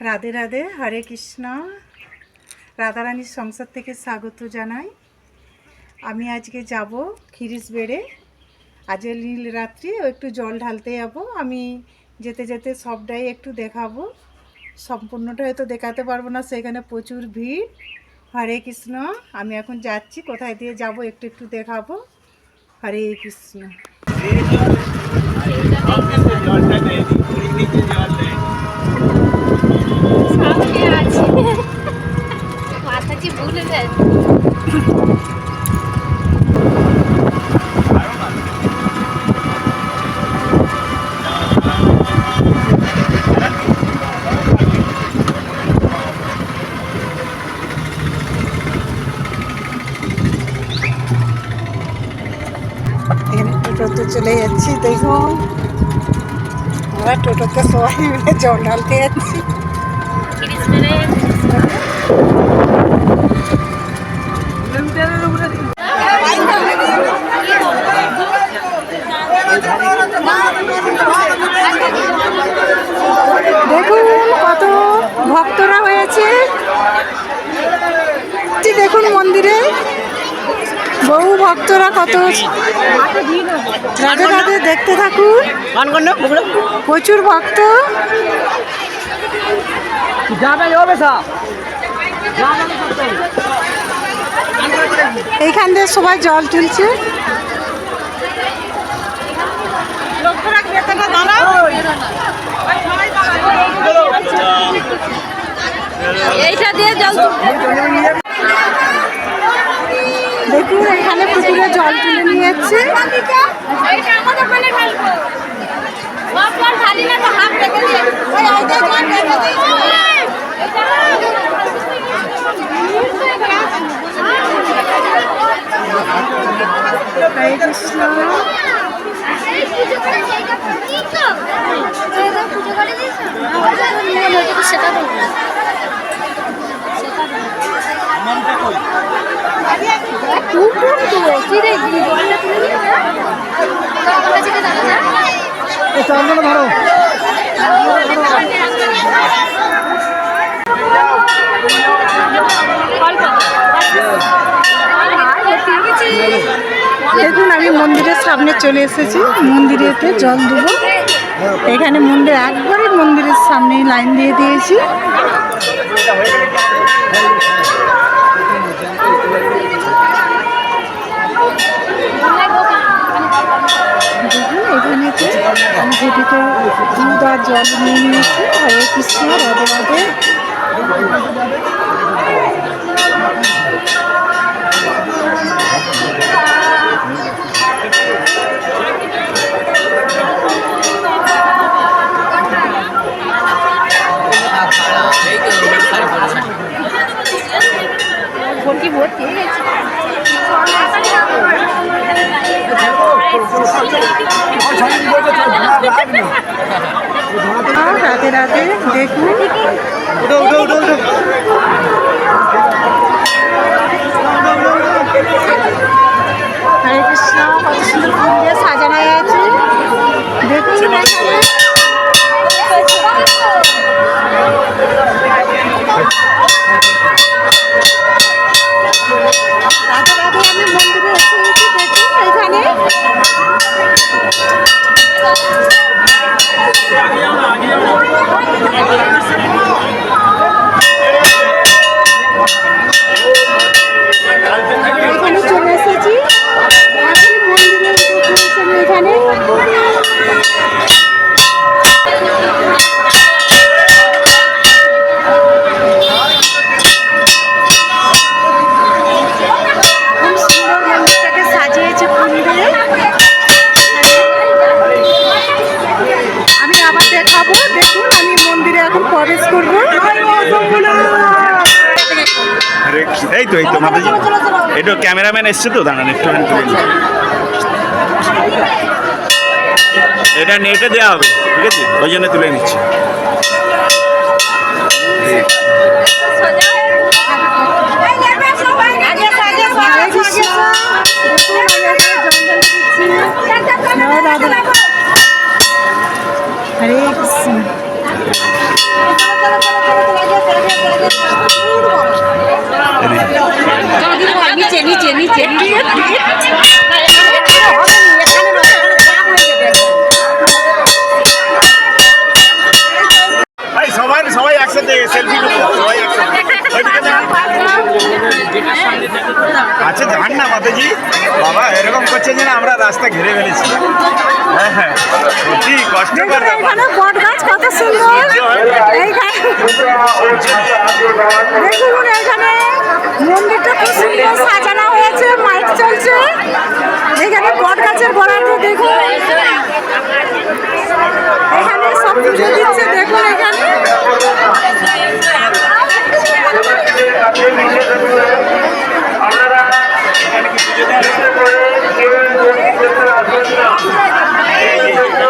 রাধে রাধে, হরে কৃষ্ণ। রাধারানীর সংসার থেকে স্বাগত জানাই। আমি আজকে যাব খিরিস বেড়ে, আজ নীল রাত্রি একটু জল ঢালতে যাব। আমি যেতে যেতে সবটাই একটু দেখাবো, সম্পূর্ণটা হয়তো দেখাতে পারবো না, সেখানে প্রচুর ভিড়। হরে কৃষ্ণ। আমি এখন যাচ্ছি, কোথায় দিয়ে যাব একটু একটু দেখাবো। হরে কৃষ্ণ। এখানে টোটোতে চলে যাচ্ছি, দেখুন আমরা টোটোতে সবাই মিলে জল ঢালতে যাচ্ছি। দেখুন কত ভক্তরা হয়েছে, দেখুন মন্দিরে বহু ভক্তরা কত। রাধে রাধে, দেখতে থাকুন, প্রচুর ভক্ত। এইখান দিয়ে সবাই জল তুলছে। এইটা দিয়ে জল দেখুন, এখানে পুকুরে জল তুলে নিয়ে যাচ্ছে। হরে কৃষ্ণ। দেখুন, আমি মন্দিরের সামনে চলে এসেছি, মন্দিরেতে জল দেবো। এখানে মন্দির একবারে মন্দিরের সামনে লাইন দিয়ে দিয়েছি। দেখুন, এখানেতে আমি যেটিতে দুধ আর জল নিয়ে নিয়েছি। হরে কৃষ্ণ, রাধে রাধে। রাধে রাধে, দেখুন হরে কৃষ্ণ, কত সুন্দর ফুল দিয়ে সাজানো আছে। দেখুন রাধে রাধে, আমি মন্দিরে এসেছি। দেখুন এখানে চলে এসেছি। এখন মন্দিরের এখানে সাজিয়েছে ফুল দিয়ে। আমি আবার দেখাবো। দেখুন, আমি মন্দিরে এখন প্রবেশ করবো। এই তো মাতাজি, এটা ক্যামেরাম্যান এসছে তো, দাঁড়ান একটু। এটা নেটে দেওয়া হবে, ঠিক আছে, ওই জন্য তুলে নিচ্ছি। হরে কৃষ্ণ। রাস্তা ঘিরে ফেলেছি। হ্যাঁ হ্যাঁ, সত্যি কষ্টকর ব্যাপার। এখানে বট গাছ কত সুন্দর। এইখানে দেখুন, এখানে মন্দিরটা খুব সুন্দর সাজানো হয়েছে, মাইক চলছে। এখানে বট গাছের গোড়াতে দেখুন, এখানে সব পুজো দিচ্ছে। দেখুন এখানে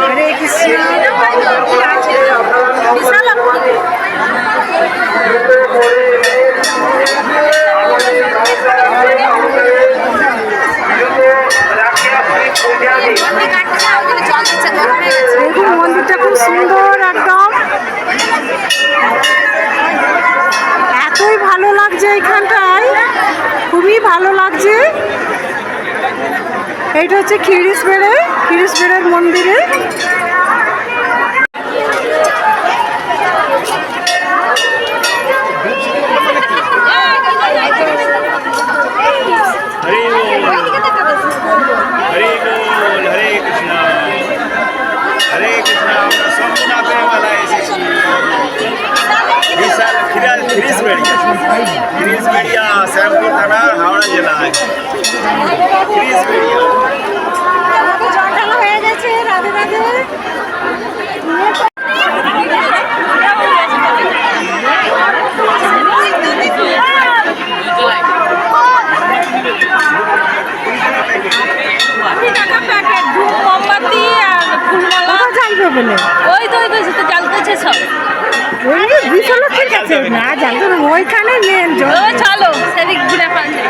হরে কৃষ্ণ। বিশাল দেখুন, মন্দিরটা খুব সুন্দর একদম। এতই ভালো লাগছে এইখানটায়, খুবই ভালো লাগছে। এইটা হচ্ছে খিরিসবেড়ের মন্দিরে। হরি বল, হরি বল, হরে কৃষ্ণ, হরে কৃষ্ণ। আমরা শম্ভুনাথের মেলায় এসেছি। বিশাল খিরিসবেড়িয়া, শ্যামপুর থানা, হাওড়া জেলায়। খিরিসবেড়িয়া জল ঢালা হয়ে গেছে। রাধে রাধে। কোথায় জানবে বলে? ওই তো জ্বালতেছে সব। ওই বিশাল ঠিক আছে, না জানতো না, ওইখানে নেন জল। ও চলো সেদিক ঘুরে পাঞ্জে।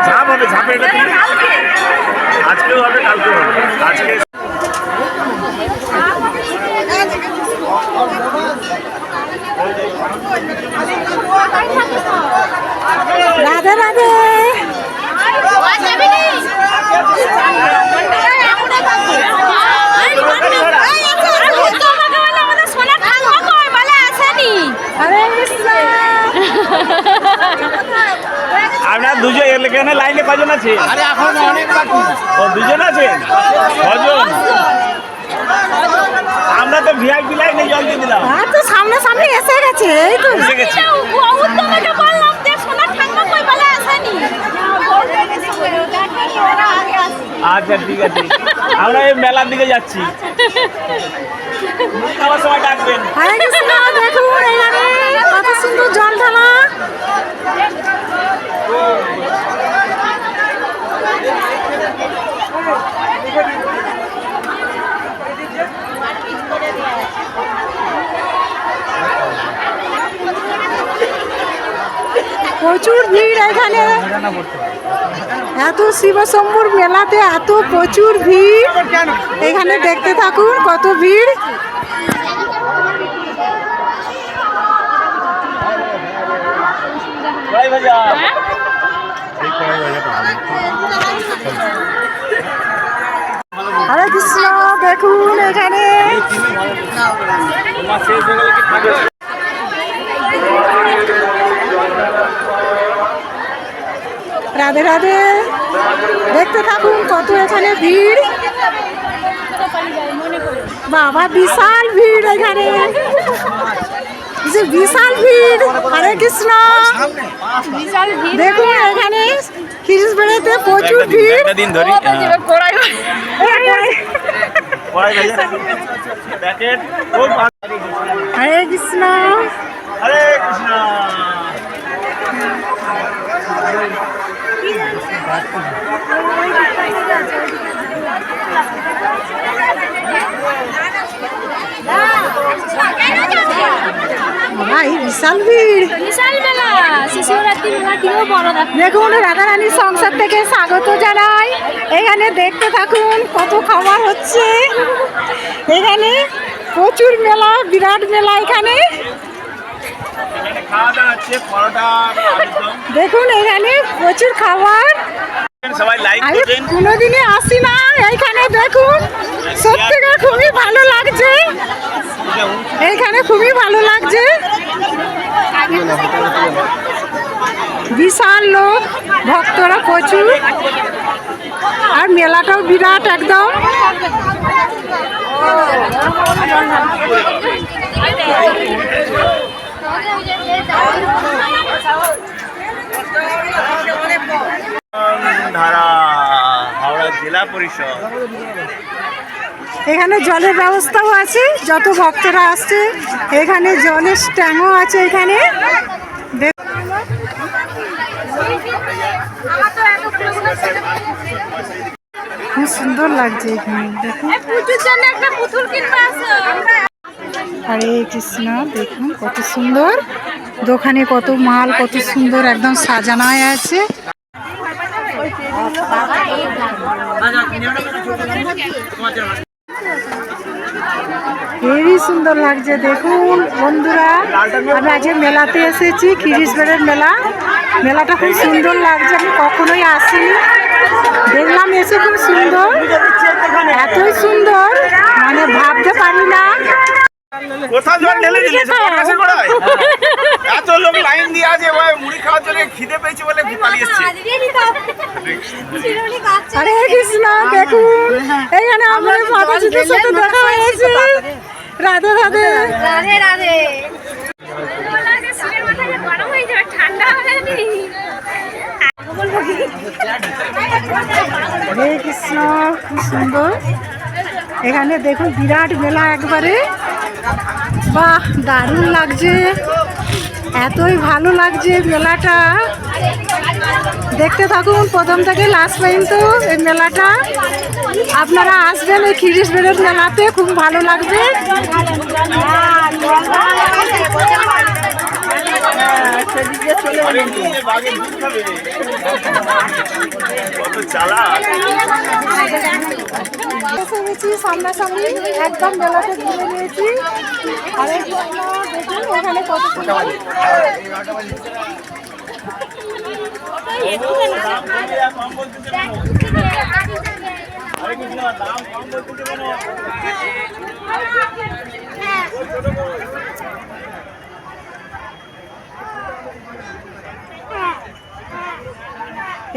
ঝাঁপ এটা আজকেও হবে, কালকেও হবে। আজকে রাধে রাধে। হরে কৃষ্ণ। আপনার দুজন এখানে লাইনে কজন আছে? ও দুজন আছে, ছজন। আমরা তো ভিআইপি লাইনে জল দিয়ে দিলাম। আর তো সামনে সামনে এসে গেছে, এই তো এসে গেছে। আচ্ছা ঠিক আছে, আমরা এই মেলার দিকে যাচ্ছি। খাওয়ার সময় ডাকবেন। হরে কৃষ্ণ। দেখুন এখানে কত সুন্দর জল ঢালা। প্রচুর ভিড় এখানে। এত শিবশম্ভুর মেলাতে এত প্রচুর ভিড়। এখানে দেখতে থাকুন কত ভিড়। কড়াই ভাজা। হরে কৃষ্ণ। দেখুন এখানে তোমার শেষ হয়ে গেলে কি খাবে? রাধে রাধে। দেখতে থাকুন কত এখানে ভিড়। বাবা বিশাল ভিড় এখানে, যে বিশাল ভিড়। হরে কৃষ্ণ। দেখুন এখানে খিরিসবেড়াতে প্রচুর ভিড়। একটা দিন ধরি। কড়াই ভাজা প্যাকেট। হরে কৃষ্ণ। হরে কৃষ্ণ। ভাই বিশাল ভিড়। বিশাল মেলা, শিশুরাত্রি মেলা কিও বড় দেখো। দেখুন রাধারানীর সংসার থেকে স্বাগত জানাই। এখানে দেখতে থাকুন কত খাবার হচ্ছে। এখানে প্রচুর মেলা, বিরাট মেলা এখানে। খাওয়া দাওয়া হচ্ছে, পরোটা, আলুরদম। দেখুন এখানে প্রচুর খাবার। সবাই লাইক আমি করবেন। কোনোদিনই আসি না এইখানে। দেখুন সত্যিকার খুবই ভালো লাগছে, এইখানে খুবই ভালো লাগছে। বিশাল লোক, ভক্তরা প্রচুর, আর মেলাটাও বিরাট একদম। ধারা হাওড়া জেলা পরিষদ। এখানে জলের ব্যবস্থাও আছে, যত ভক্তরা আসছে এখানে জলের ট্যাঙ্কও আছে। এখানে খুব সুন্দর লাগছে এখানে, দেখুন। হরে কৃষ্ণ, দেখুন কত সুন্দর দোকানে, কত মাল, কত সুন্দর একদম সাজানো আছে। হেবি সুন্দর লাগছে দেখুন বন্ধুরা। আমি আজকে মেলাতে এসেছি, খিরিশবেড়ের মেলা। মেলাটা খুব সুন্দর লাগছে, আমি কখনোই আসিনি, দেখলাম এসে খুব সুন্দর, এতই সুন্দর মানে ভাবতে পারি না। কোথাও জল ঢেলে দিলে কাছে গোড়ায় এত লোক লাইন দিয়ে আছে, ওই মুড়ি খাওয়ার জন্য খিদে পেয়েছে বলে পালিয়ে এসেছে। হরে কৃষ্ণ, দেখুন এখানে আমার মাতাজিদের সাথে দেখা হয়েছে। রাধে রাধে। রাধে রাধে। হরে কৃষ্ণ, খুব সুন্দর। এখানে দেখুন বিরাট মেলা একবারে, বাহ দারুণ লাগছে, এতই ভালো লাগছে মেলাটা। দেখতে থাকুন প্রথম থেকে লাস্ট পর্যন্ত এই মেলাটা। আপনারা আসবেন এই খিরিশবেড়ের মেলাতে, খুব ভালো লাগবে। সামনাসামনি একদম মেলাতে ঘুরে নিয়েছি। আর দেখুন ওখানে কত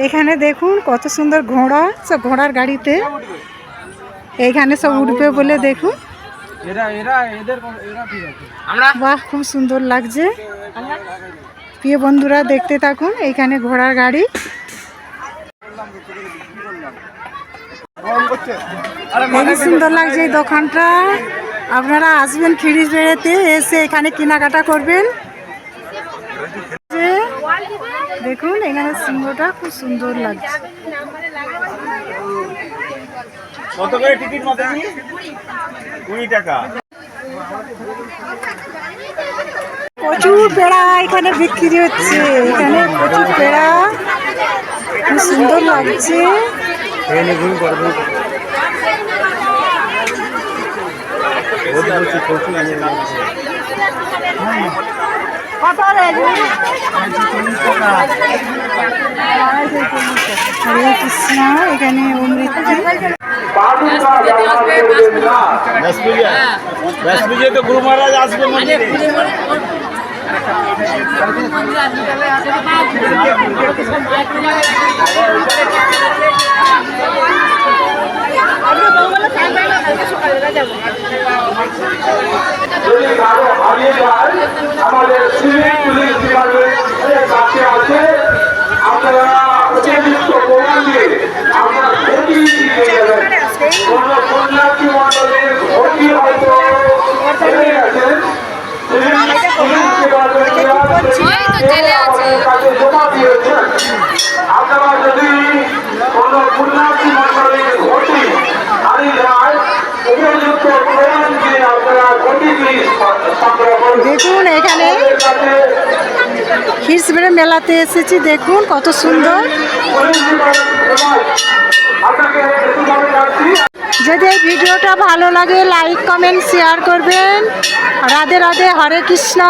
এখানে দেখুন কত সুন্দর ঘোড়া, সব ঘোড়ার গাড়িতে এইখানে সব উঠবে বলে দেখুন। বাহ খুব সুন্দর লাগছে। প্রিয় বন্ধুরা দেখতে থাকুন, এইখানে ঘোড়ার গাড়ি। খুব সুন্দর লাগছে এই দোকানটা। আপনারা আসবেন খিরিশবেড়েতে, এসে এখানে কেনাকাটা করবেন। দেখুন এখানে সিংহটা খুব সুন্দর লাগছে। কত করে টিকিট মাতাজি? 20 টাকা। প্রচুর পেড়া এখানে বিক্রি হচ্ছে, এখানে প্রচুর পেড়া, খুব সুন্দর লাগছে। হরে কৃষ্ণ, এখানে অমৃত ব্যাস পুজো তো গুরু মহারাজ আসবে মন্দিরে। যদি কারো হারিয়ে যায়, আমাদের সিভিক পুলিশ ডিপার্টমেন্টের কাছে আছে, আপনারা অতিরিক্ত প্রমাণ দিয়ে আপনার ক্ষতি দিয়ে যাবেন। কোন কন্যাশ্রী মন্ডলের ক্ষতি হয়তো জেনে গেছেন, সিভিক পুলিশ ডিপার্টমেন্টের কাছে জমা দিয়েছেন। আপনারা যদি কোন কন্যাশ্রী মন্ডলের ক্ষতি হারিয়ে যায়, উপযুক্ত প্রমাণ দিয়ে আপনারা ক্ষতিটি সংগ্রহ করবেন। দেখুন এখানে খিরিশবেড়ের মেলাতে এসেছি, দেখুন কত সুন্দর। যদি এই ভিডিওটা ভালো লাগে লাইক কমেন্ট শেয়ার করবেন। রাধে রাধে, হরে কৃষ্ণ।